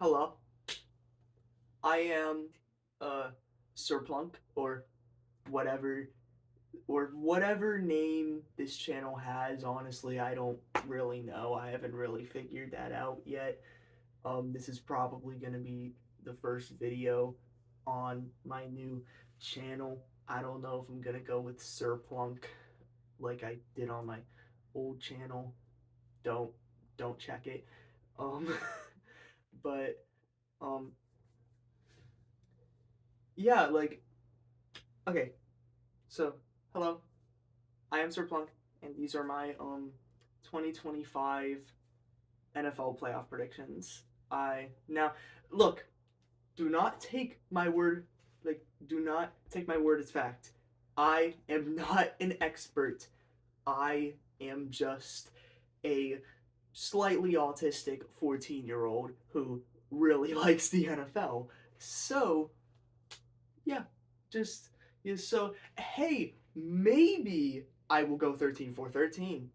Hello, I am Serplunk whatever whatever name this channel has. Honestly, I don't really know. I haven't really figured that out yet. This is probably gonna be the first video on my new channel. I don't know if I'm gonna go with Serplunk like I did on my old channel. Don't don't check it. Um, but um, yeah, like okay. So hello, I am Serplunk, and these are my 2025 NFL playoff predictions. I now look, do not take my word do not take my word as fact. I am not an expert. I am just a slightly autistic 14-year-old who really likes the NFL. So, yeah, just yeah, so hey, maybe I will go 13 for 13.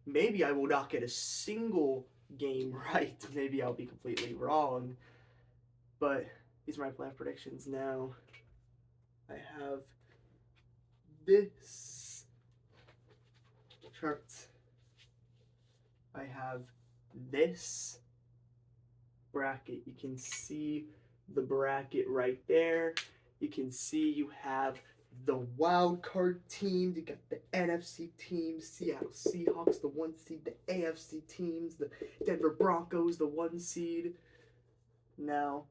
Maybe I will not get a single game right. Maybe I'll be completely wrong. But these are my playoff predictions now. I have this chart. I have this bracket. You can see the bracket right there. You can see you have the wild card teams. You got the NFC teams, Seattle Seahawks, the 1 seed, the AFC teams, the Denver Broncos, the 1 seed. Now,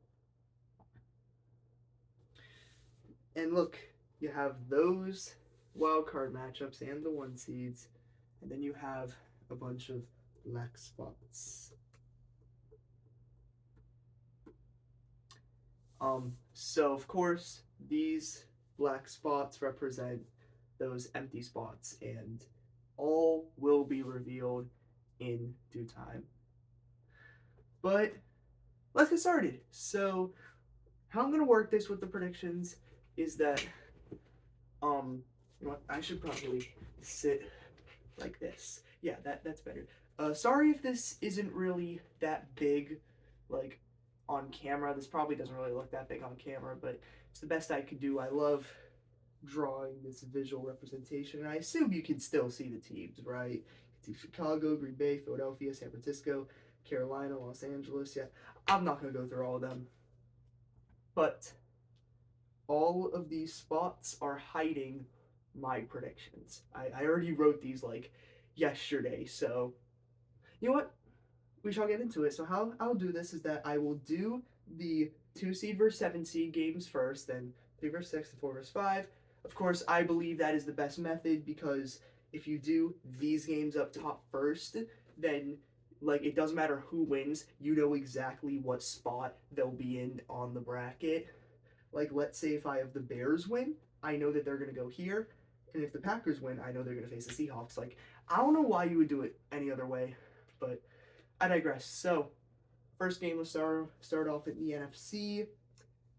and look, you have those wild card matchups and the 1 seeds, and then you have a bunch of black spots. So of course, these black spots represent those empty spots, and all will be revealed in due time. But let's get started. So, how I'm gonna work this with the predictions is that you know what, I should probably sit like this. Yeah, that's better. Sorry if this isn't really that big, like on camera. This probably doesn't really look that big on camera, but it's the best I could do. I love drawing this visual representation, and I assume you can still see the teams, right? You can see Chicago, Green Bay, Philadelphia, San Francisco, Carolina, Los Angeles. Yeah, I'm not gonna go through all of them, but all of these spots are hiding my predictions. I already wrote these like yesterday, so you know what? We shall get into it. So how I'll do this is that I will do the 2 seed versus 7 seed games first, then 3 versus 6, and 4 versus 5. Of course, I believe that is the best method because if you do these games up top first, then like it doesn't matter who wins, you know exactly what spot they'll be in on the bracket. Like let's say if I have the Bears win, I know that they're gonna go here, and if the Packers win, I know they're gonna face the Seahawks. Like I don't know why you would do it any other way, but I digress. So, first game will start off in the NFC.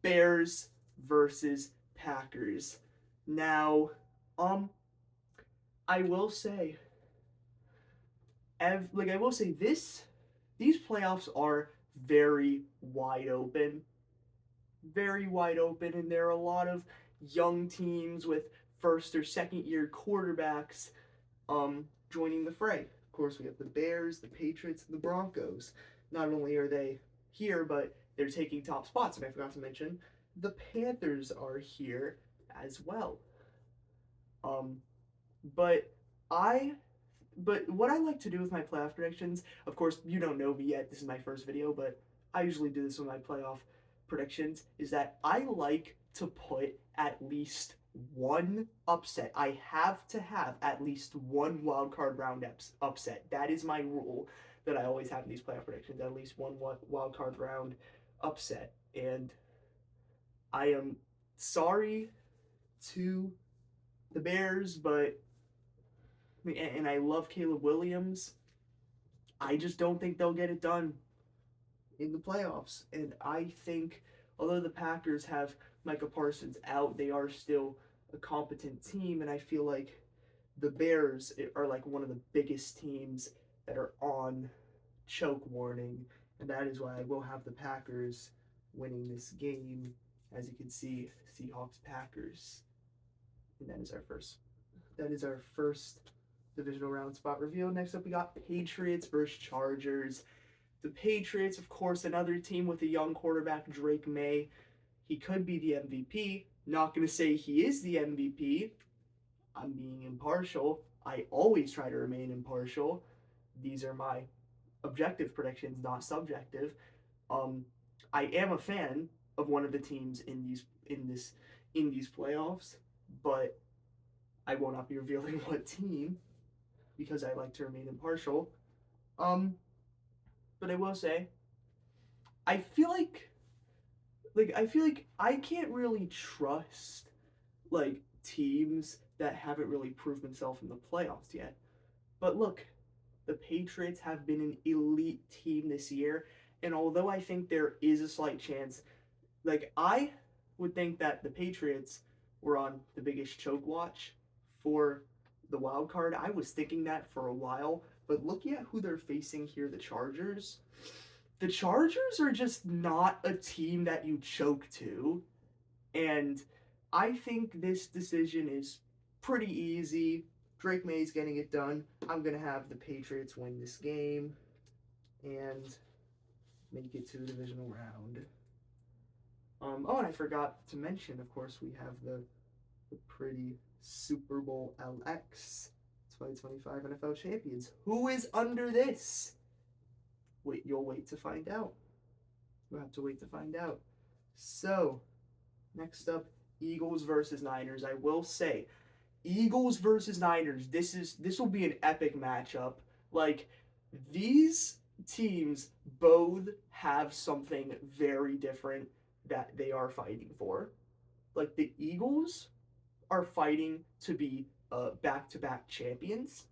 Bears versus Packers. Now, um, I will say, I will say these playoffs are very wide open, very wide open, and there are a lot of young teams with first or second year quarterbacks joining the fray. Of course, we have the Bears, the Patriots, and the Broncos. Not only are they here, but they're taking top spots. And I forgot to mention, the Panthers are here as well. Um, but I, but what I like to do with my playoff predictions, of course, you don't know me yet. This is my first video, but I usually do this with my playoff predictions. Is that I like to put at least one upset. I have to have at least one wild card round upset. That is my rule that I always have in these playoff predictions. At least one wild card round upset. And I am sorry to the Bears, but and I love Caleb Williams. I just don't think they'll get it done in the playoffs. And I think although the Packers have Micah Parsons out, they are still a competent team, and I feel like the Bears are like one of the biggest teams that are on choke warning, And that is why I will have the Packers winning this game. As you can see, Seahawks Packers. And that is our first divisional round spot reveal. Next up we got Patriots versus Chargers. The Patriots, of course, another team with a young quarterback, Drake May. He could be the MVP. Not going to say he is the MVP. I'm being impartial. I always try to remain impartial. These are my objective predictions, not subjective. I am a fan of one of the teams in these playoffs, but I will not be revealing what team because I like to remain impartial. But I will say, I feel like I can't really trust like teams that haven't really proved themselves in the playoffs yet. But look, the Patriots have been an elite team this year, and although I think there is a slight chance, like I would think that the Patriots were on the biggest choke watch for the wild card. I was thinking that for a while, but looking at who they're facing here, the Chargers are just not a team that you choke to. And I think this decision is pretty easy. Drake May's getting it done. I'm going to have the Patriots win this game and make it to the divisional round. Oh, and I forgot to mention, of course, we have the pretty Super Bowl LX 2025 NFL champions. Who is under this? Wait, you'll wait to find out. You'll have to wait to find out. So, next up, Eagles versus Niners. I will say, Eagles versus Niners. This will be an epic matchup. Like, these teams both have something very different that they are fighting for. Like, the Eagles are fighting to be back-to-back champions,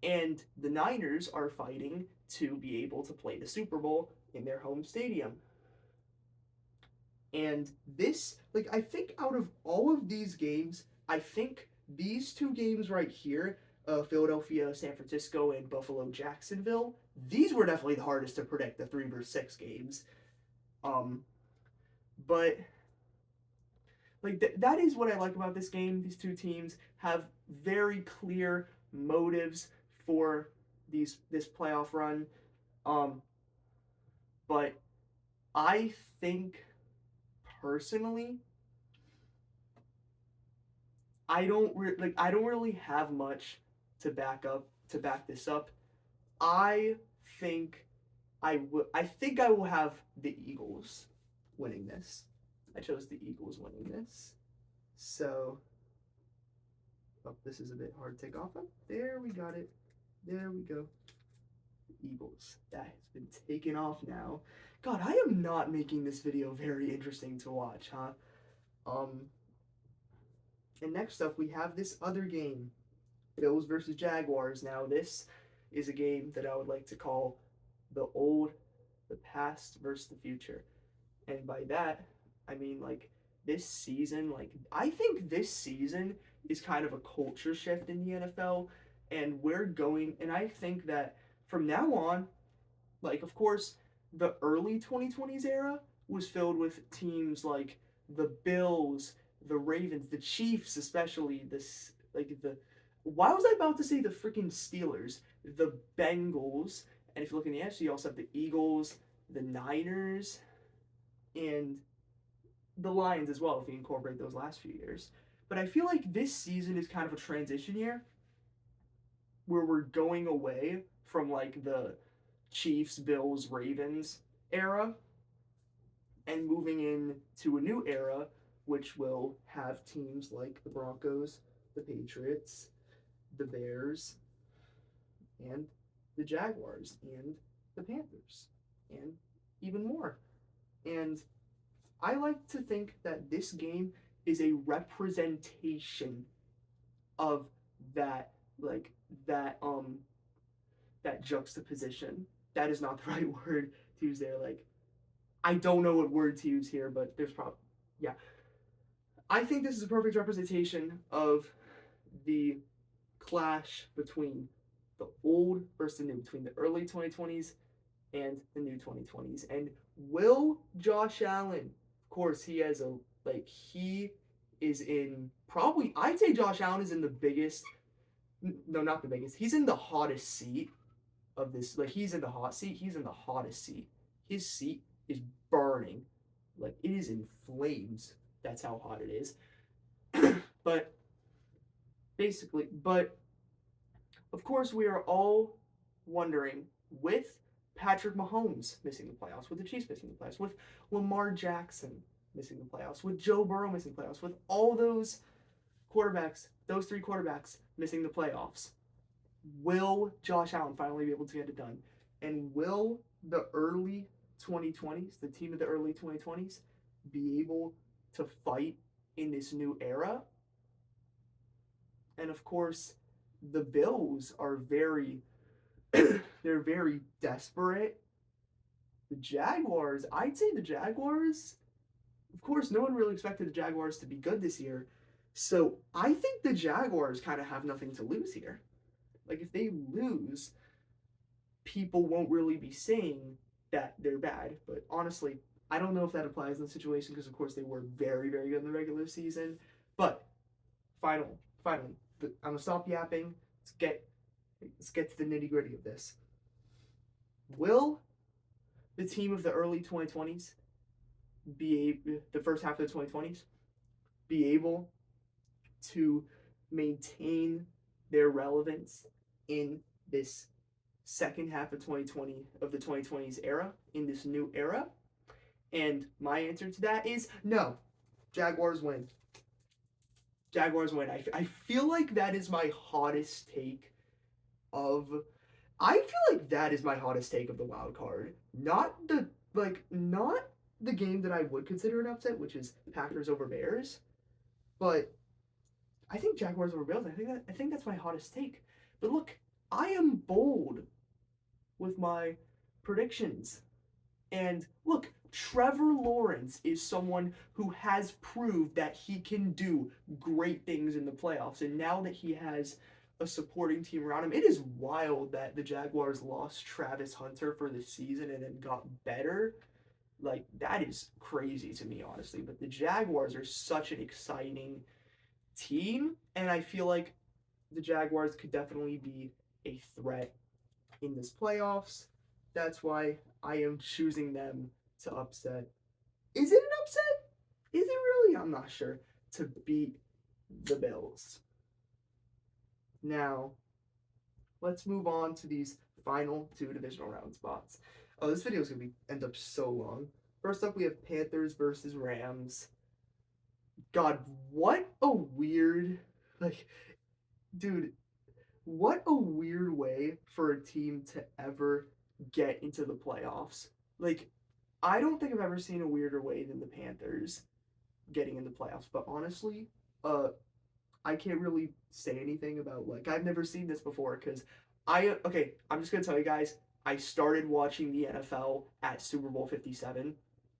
and the Niners are fighting to be able to play the Super Bowl in their home stadium. And this, like, I think out of all of these games, I think these two games right here, Philadelphia, San Francisco, and Buffalo, Jacksonville, these were definitely the hardest to predict, the 3 versus 6 games. But like that is what I like about this game. These two teams have very clear motives for this playoff run. But I think personally, I don't really have much to back this up. I think I will have the Eagles winning this. I chose the Eagles winning this. So, this is a bit hard to take off of. There, we got it. There we go. The Eagles. That has been taken off now. God, I am not making this video very interesting to watch, huh? And next up, we have this other game. Bills versus Jaguars. Now, this is a game that I would like to call the past versus the future. And by that, I mean, like, this season, like, I think this season is kind of a culture shift in the NFL, and I think that from now on, like, of course, the early 2020s era was filled with teams like the Bills, the Ravens, the Chiefs, especially, why was I about to say the freaking Steelers? The Bengals, and if you look in the NFC, you also have the Eagles, the Niners, and the Lions as well, if you incorporate those last few years. But I feel like this season is kind of a transition year where we're going away from like the Chiefs, Bills, Ravens era and moving into a new era which will have teams like the Broncos, the Patriots, the Bears, and the Jaguars, and the Panthers, and even more. And I like to think that this game is a representation of that, that juxtaposition. That is not the right word to use there. Like, I don't know what word to use here, but there's probably, yeah. I think this is a perfect representation of the clash between the old versus the new, between the early 2020s and the new 2020s. And will Josh Allen, of course, he has a, like, he is in probably, I'd say Josh Allen is in the biggest, no, not the biggest, he's in the hottest seat of this. Like, he's in the hot seat, he's in the hottest seat. His seat is burning. Like, it is in flames. That's how hot it is. But basically, but of course, we are all wondering, with Patrick Mahomes missing the playoffs, with the Chiefs missing the playoffs, with Lamar Jackson missing the playoffs, with Joe Burrow missing the playoffs, with all those quarterbacks, those three quarterbacks missing the playoffs, will Josh Allen finally be able to get it done? And will the early 2020s, the team of the early 2020s, be able to fight in this new era? And of course, the Bills are very they're very desperate. The Jaguars, I'd say the Jaguars, of course, no one really expected the Jaguars to be good this year. So I think the Jaguars kind of have nothing to lose here. Like, if they lose, people won't really be saying that they're bad. But honestly, I don't know if that applies in the situation because, of course, they were very, very good in the regular season. But finally, I'm gonna stop yapping. Let's get to the nitty gritty of this. Will the team of the early 2020s be the first half of the 2020s be able to maintain their relevance in this second half of 2020 of the 2020s era, in this new era? And my answer to that is no. Jaguars win. Jaguars win. I feel like that is my hottest take of I feel like that is my hottest take of the wild card. Not the game that I would consider an upset, which is Packers over Bears, but I think Jaguars over Bills. I think that's my hottest take. But look, I am bold with my predictions. And look, Trevor Lawrence is someone who has proved that he can do great things in the playoffs. And now that he has a supporting team around him, it is wild that the Jaguars lost Travis Hunter for the season and then got better. Like, that is crazy to me, honestly. But the Jaguars are such an exciting team, and I feel like the Jaguars could definitely be a threat in this playoffs. That's why I am choosing them to upset. Is it an upset? Is it really? I'm not sure. To beat the Bills. Now, let's move on to these final two divisional round spots. Oh, this video is going to end up so long. First up, we have Panthers versus Rams. God, what a weird, like, dude, what a weird way for a team to ever get into the playoffs. Like, I don't think I've ever seen a weirder way than the Panthers getting in the playoffs. But honestly, I can't really say anything about, like, I've never seen this before because I'm just gonna tell you guys, I started watching the NFL at Super Bowl 57,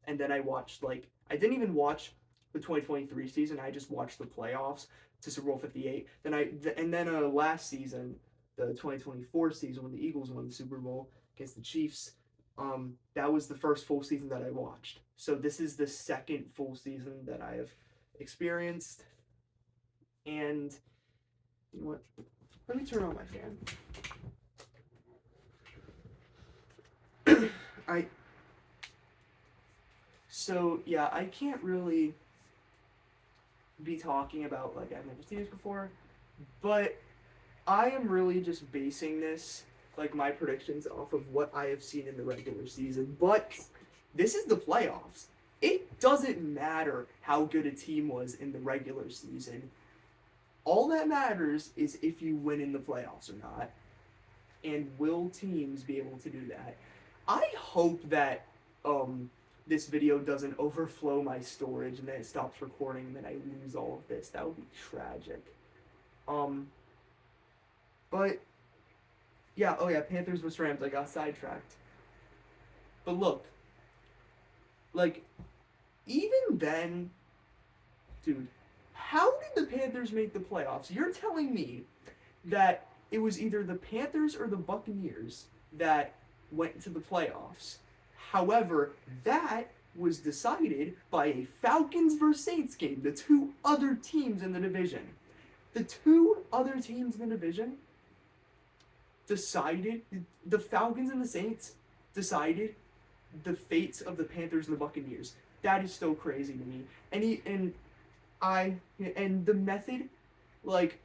and then I watched, like, I didn't even watch the 2023 season. I just watched the playoffs to Super Bowl 58. Then last season, the 2024 season when the Eagles won the Super Bowl against the Chiefs, that was the first full season that I watched. So this is the second full season that I have experienced. And you know what? Let me turn on my fan. I can't really be talking about, like, I've never seen this before, but I am really just basing this, like, my predictions off of what I have seen in the regular season. But this is the playoffs. It doesn't matter how good a team was in the regular season. All that matters is if you win in the playoffs or not. And will teams be able to do that? I hope that this video doesn't overflow my storage and then it stops recording and then I lose all of this. That would be tragic. But yeah, oh yeah, Panthers vs. Rams. I got sidetracked. But look, like, even then, dude, how did the Panthers make the playoffs? You're telling me that it was either the Panthers or the Buccaneers that went to the playoffs. However, that was decided by a Falcons versus Saints game, the two other teams in the division. The two other teams in the division decided, the Falcons and the Saints decided the fates of the Panthers and the Buccaneers. That is so crazy to me. And the method, like,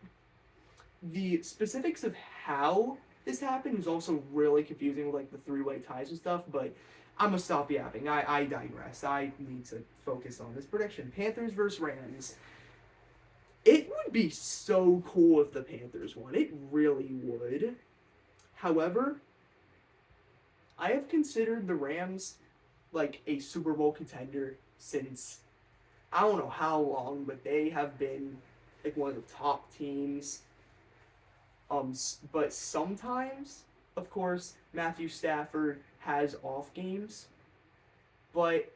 the specifics of how this happened is also really confusing with, like, the three-way ties and stuff, but I'm gonna stop yapping. I digress. I need to focus on this prediction. Panthers versus Rams. It would be so cool if the Panthers won. It really would. However, I have considered the Rams like a Super Bowl contender since I don't know how long, but they have been like one of the top teams. But sometimes, of course, Matthew Stafford has off games. But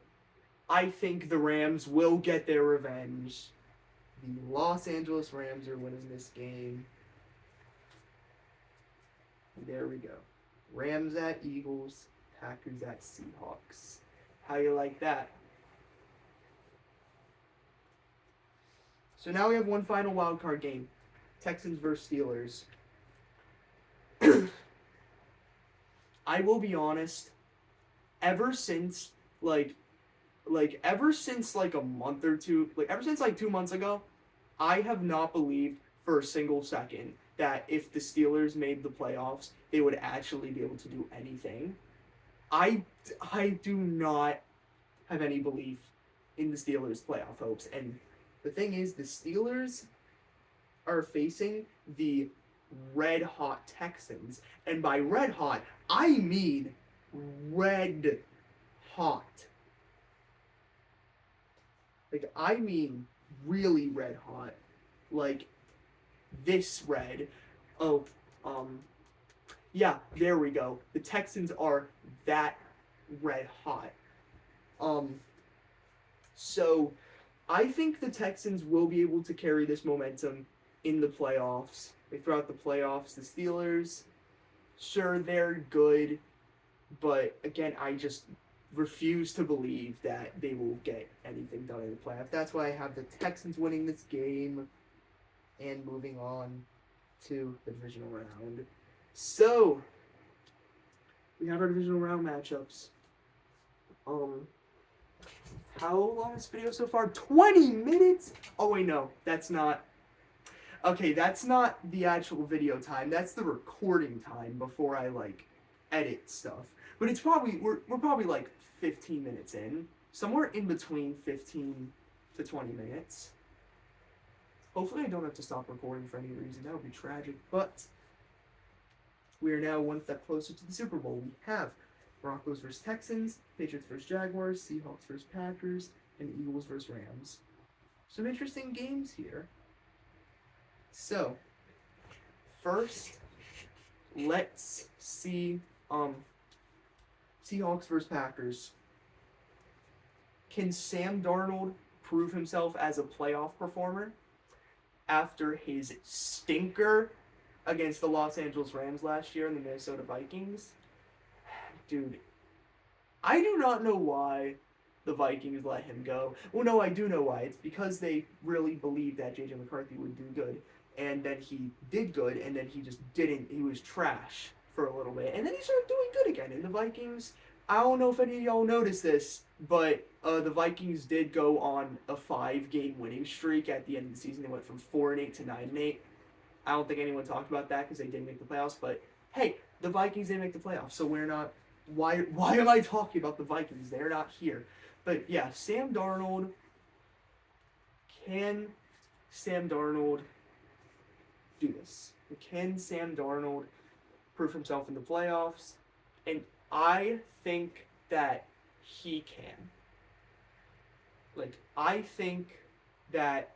I think the Rams will get their revenge. The Los Angeles Rams are winning this game. There we go. Rams at Eagles, Packers at Seahawks. How you like that? So now we have one final wild card game. Texans versus Steelers. I will be honest, ever since like a month or two, like ever since like 2 months ago, I have not believed for a single second that if the Steelers made the playoffs, they would actually be able to do anything. I do not have any belief in the Steelers' playoff hopes. And the thing is, the Steelers are facing the red hot Texans. And by red hot, I mean red hot. Like, I mean really red hot. Like, this red. Oh, yeah, there we go. The Texans are that red hot. So I think the Texans will be able to carry this momentum in the playoffs. Like, throughout the playoffs, the Steelers, sure, they're good, but again, I just refuse to believe that they will get anything done in the playoffs. That's why I have the Texans winning this game and moving on to the divisional round. So, we have our divisional round matchups. How long is this video so far? 20 minutes? Oh wait, no, that's not. Okay, that's not the actual video time. That's the recording time before I like edit stuff. But it's probably we're probably like 15 minutes in, somewhere in between 15 to 20 minutes. Hopefully, I don't have to stop recording for any reason. That would be tragic. But we are now one step closer to the Super Bowl. We have Broncos versus Texans, Patriots versus Jaguars, Seahawks versus Packers, and Eagles versus Rams. Some interesting games here. So, first, let's see Seahawks versus Packers. Can Sam Darnold prove himself as a playoff performer after his stinker against the Los Angeles Rams last year and the Minnesota Vikings? Dude, I do not know why the Vikings let him go. Well, no, I do know why. It's because they really believed that J.J. McCarthy would do good. And then he did good, and then he just didn't. He was trash for a little bit. And then he started doing good again. And the Vikings, I don't know if any of y'all noticed this, but the Vikings did go on a 5-game winning streak at the end of the season. They went from 4-8 to 9-8. I don't think anyone talked about that because they didn't make the playoffs. But hey, the Vikings didn't make the playoffs, so we're not. Why am I talking about the Vikings? They're not here. But yeah, Sam Darnold. Can Sam Darnold do this? Can Sam Darnold prove himself in the playoffs? And I think that he can. Like, I think that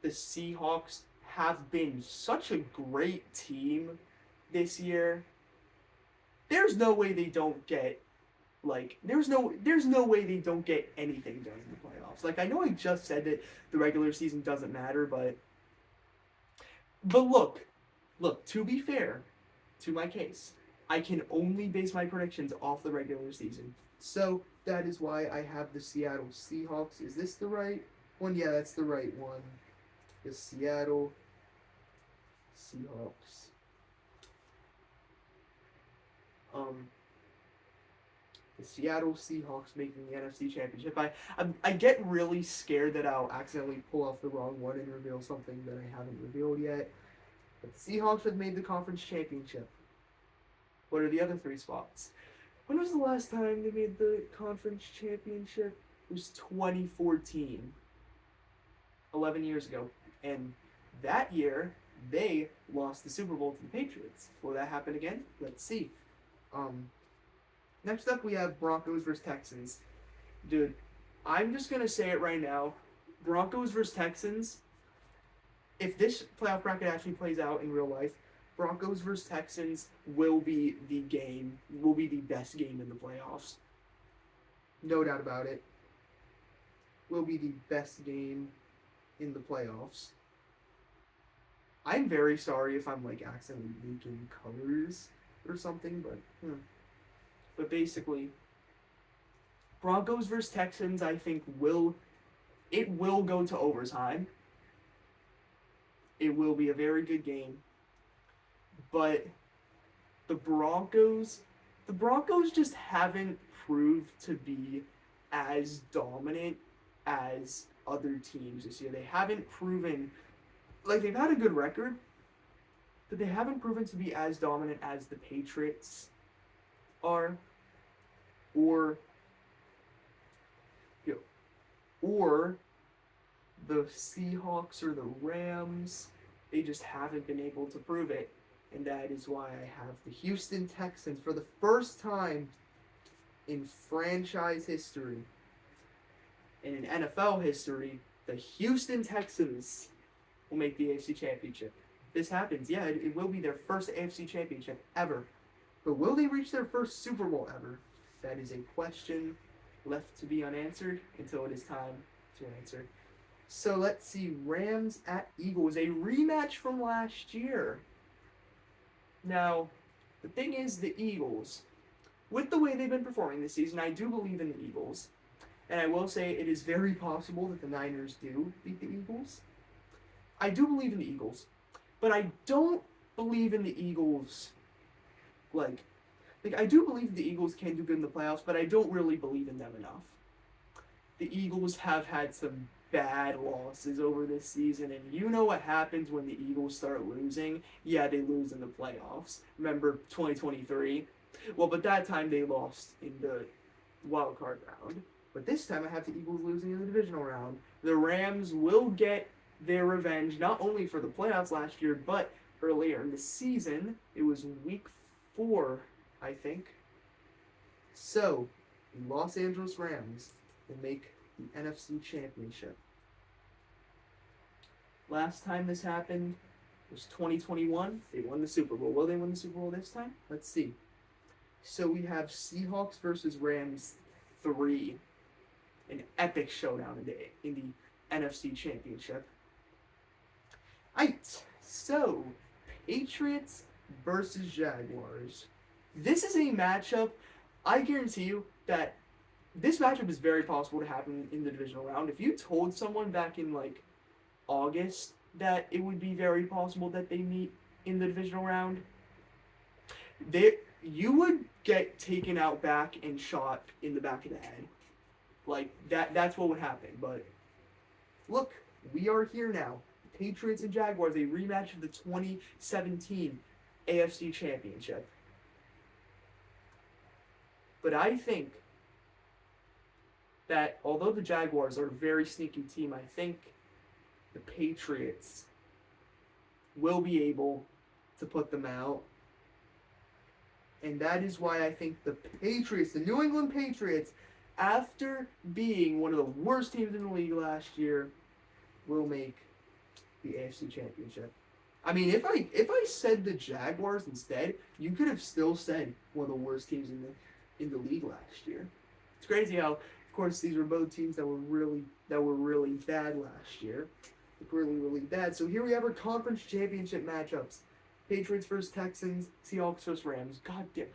the Seahawks have been such a great team this year. There's no way they don't get, like, there's no way they don't get anything done in the playoffs. Like, I know I just said that the regular season doesn't matter, but look, to be fair to my case, I can only base my predictions off the regular season. So that is why I have the Seattle Seahawks. Is this the right one? Yeah, that's the right one. The Seattle Seahawks. Um, the Seattle Seahawks making the NFC Championship. I get really scared that I'll accidentally pull off the wrong one and reveal something that I haven't revealed yet. But the Seahawks have made the conference championship. What are the other three spots? When was the last time they made the conference championship? It was 2014. 11 years ago. And that year, they lost the Super Bowl to the Patriots. Will that happen again? Let's see. Next up, we have Broncos versus Texans. Dude, I'm just going to say it right now. Broncos versus Texans, if this playoff bracket actually plays out in real life, Broncos versus Texans will be the best game in the playoffs. No doubt about it. Will be the best game in the playoffs. I'm very sorry if I'm like accidentally leaking colors or something, but basically, Broncos versus Texans, I think will go to overtime. It will be a very good game, but the Broncos just haven't proved to be as dominant as other teams this year. They haven't proven, like, they've had a good record, but they haven't proven to be as dominant as the Patriots are, or the Seahawks or the Rams. They just haven't been able to prove it, and that is why I have the Houston Texans for the first time in franchise history and in NFL history. The Houston Texans will make the AFC Championship. This happens, yeah, it will be their first AFC Championship ever. But will they reach their first Super Bowl ever? That is a question left to be unanswered until it is time to answer. So let's see, Rams at Eagles, a rematch from last year. Now, the thing is, the Eagles, with the way they've been performing this season, I do believe in the Eagles. And I will say it is very possible that the Niners do beat the Eagles. I do believe in the Eagles, but I don't believe in the Eagles. Like I do believe the Eagles can do good in the playoffs, but I don't really believe in them enough. The Eagles have had some bad losses over this season, and you know what happens when the Eagles start losing? Yeah, they lose in the playoffs. Remember 2023? Well, but that time they lost in the wild card round. But this time I have the Eagles losing in the divisional round. The Rams will get their revenge, not only for the playoffs last year, but earlier in the season. It was week 4, I think. So, the Los Angeles Rams will make the NFC Championship. Last time this happened was 2021. They won the Super Bowl. Will they win the Super Bowl this time? Let's see. So we have Seahawks versus Rams 3. An epic showdown in the NFC Championship. Alright, so Patriots versus Jaguars. This is a matchup, I guarantee you that this matchup is very possible to happen in the divisional round. If you told someone back in like August that it would be very possible that they meet in the divisional round, you would get taken out back and shot in the back of the head. Like that's what would happen. But look, we are here now. Patriots and Jaguars, a rematch of the 2017 AFC Championship. But I think that although the Jaguars are a very sneaky team, I think the Patriots will be able to put them out. And that is why I think the Patriots, the New England Patriots, after being one of the worst teams in the league last year, will make the AFC Championship. I mean, if I said the Jaguars instead, you could have still said one of the worst teams in the league last year. It's crazy how, of course, these were both teams that were really bad last year. Really, really bad. So here we have our conference championship matchups. Patriots versus Texans, Seahawks versus Rams. God damn.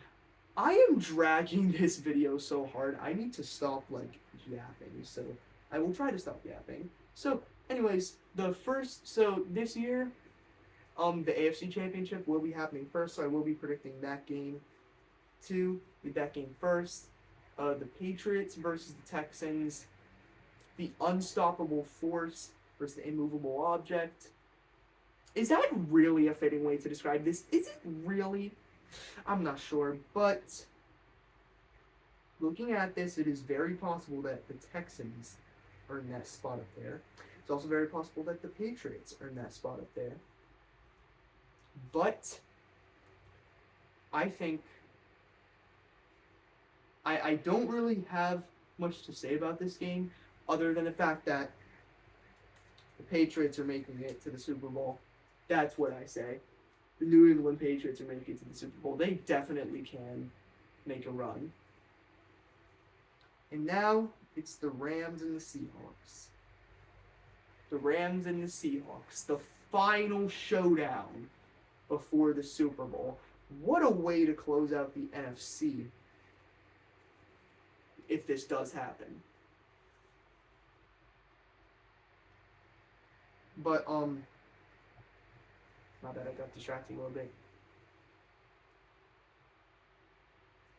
I am dragging this video so hard. I need to stop, like, yapping. So, I will try to stop yapping. So, anyways, this year, the AFC Championship will be happening first, so I will be predicting that game too. With that game first. The Patriots versus the Texans. The unstoppable force versus the immovable object. Is that really a fitting way to describe this? Is it really? I'm not sure, but looking at this, it is very possible that the Texans earn that spot up there. It's also very possible that the Patriots earn that spot up there. But I think I don't really have much to say about this game other than the fact that the Patriots are making it to the Super Bowl. That's what I say. The New England Patriots are making it to the Super Bowl. They definitely can make a run. And now it's the Rams and the Seahawks. The Rams and the Seahawks. The final showdown before the Super Bowl. What a way to close out the NFC if this does happen. But, my bad, I got distracted a little bit.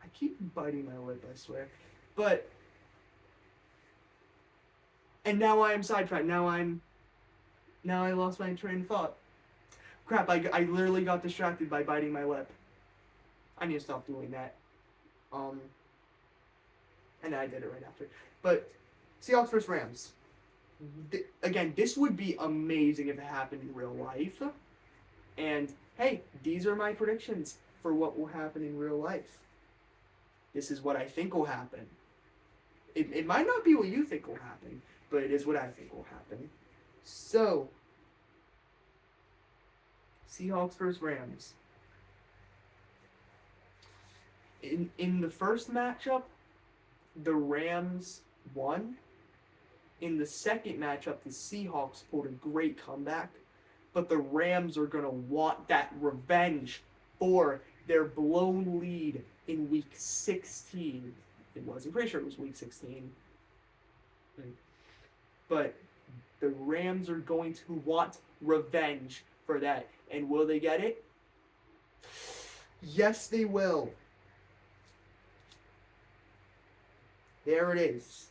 I keep biting my lip, I swear. But, and now I am sidetracked. Now I lost my train of thought. Crap, I literally got distracted by biting my lip. I need to stop doing that. And I did it right after. But, Seahawks versus Rams. Again, this would be amazing if it happened in real life. And, hey, these are my predictions for what will happen in real life. This is what I think will happen. It might not be what you think will happen, but it is what I think will happen. So, Seahawks versus Rams. In the first matchup, the Rams won. In the second matchup, the Seahawks pulled a great comeback, but the Rams are going to want that revenge for their blown lead in Week 16. It was. I'm pretty sure it was Week 16. But the Rams are going to want revenge for that. And will they get it? Yes, they will. There it is.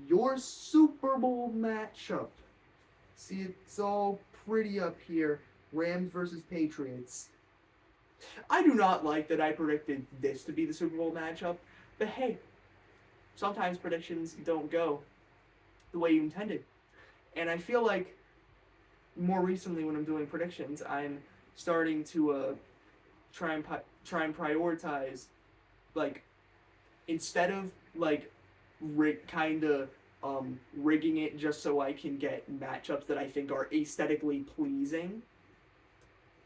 Your Super Bowl matchup. See, it's all pretty up here. Rams versus Patriots. I do not like that I predicted this to be the Super Bowl matchup, but hey, sometimes predictions don't go the way you intended. And I feel like more recently when I'm doing predictions, I'm starting to try and prioritize, like, instead of like rigging it just so I can get matchups that I think are aesthetically pleasing,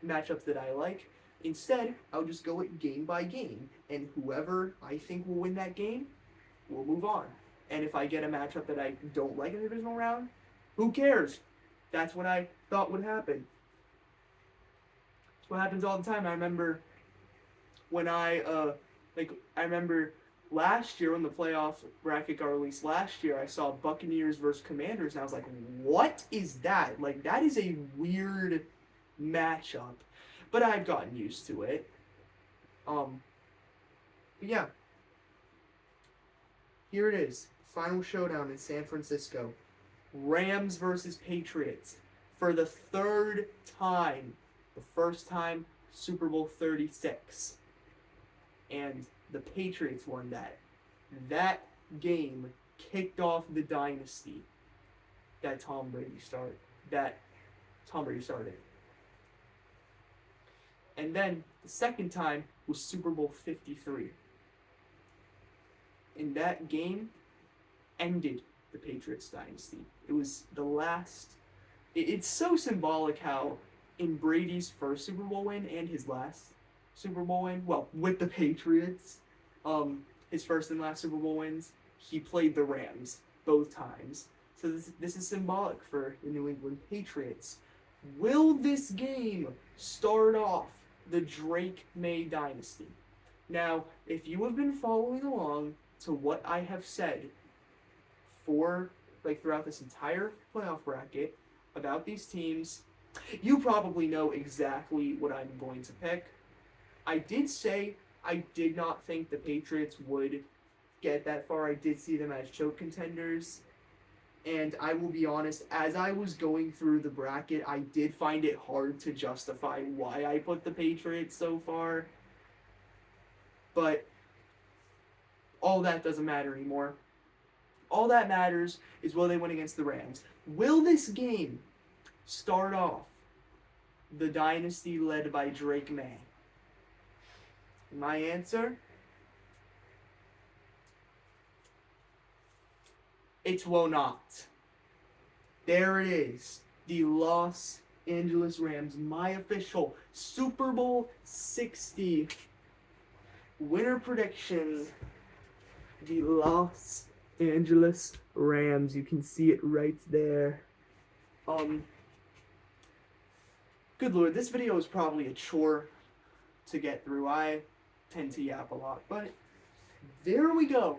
matchups that I like. Instead, I'll just go it game by game, and whoever I think will win that game will move on. And if I get a matchup that I don't like in the divisional round, who cares? That's what I thought would happen. It's what happens all the time. I remember when I remember last year when the playoff bracket got released last year, I saw Buccaneers versus Commanders, and I was like, what is that? Like, that is a weird matchup. But I've gotten used to it. But yeah. Here it is. Final showdown in San Francisco. Rams versus Patriots. For the third time. The first time, Super Bowl 36. And the Patriots won that. That game kicked off the dynasty that Tom Brady started. And then the second time was Super Bowl 53. And that game ended the Patriots dynasty. It was the last. It's so symbolic how in Brady's first Super Bowl win and his last Super Bowl win, well, with the Patriots, his first and last Super Bowl wins, he played the Rams both times. So this is symbolic for the New England Patriots. Will this game start off the Drake May dynasty. Now, if you have been following along to what I have said for throughout this entire playoff bracket about these teams, you probably know exactly what I'm going to pick. I did say I did not think the Patriots would get that far. I did see them as choke contenders. And I will be honest, as I was going through the bracket, I did find it hard to justify why I put the Patriots so far. But all that doesn't matter anymore. All that matters is will they win against the Rams. Will this game start off the dynasty led by Drake May? My answer? It will not. There it is. The Los Angeles Rams, my official Super Bowl 60 winner prediction. The Los Angeles Rams. You can see it right there. Good Lord, this video is probably a chore to get through. I tend to yap a lot, but there we go.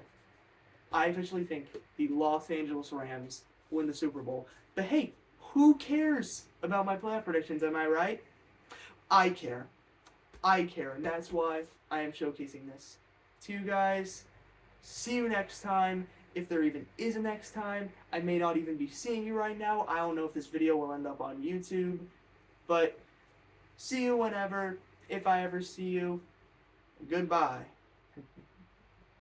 I officially think the Los Angeles Rams win the Super Bowl. But hey, who cares about my playoff predictions, am I right? I care. And that's why I am showcasing this to you guys. See you next time. If there even is a next time, I may not even be seeing you right now. I don't know if this video will end up on YouTube. But see you whenever, if I ever see you. Goodbye.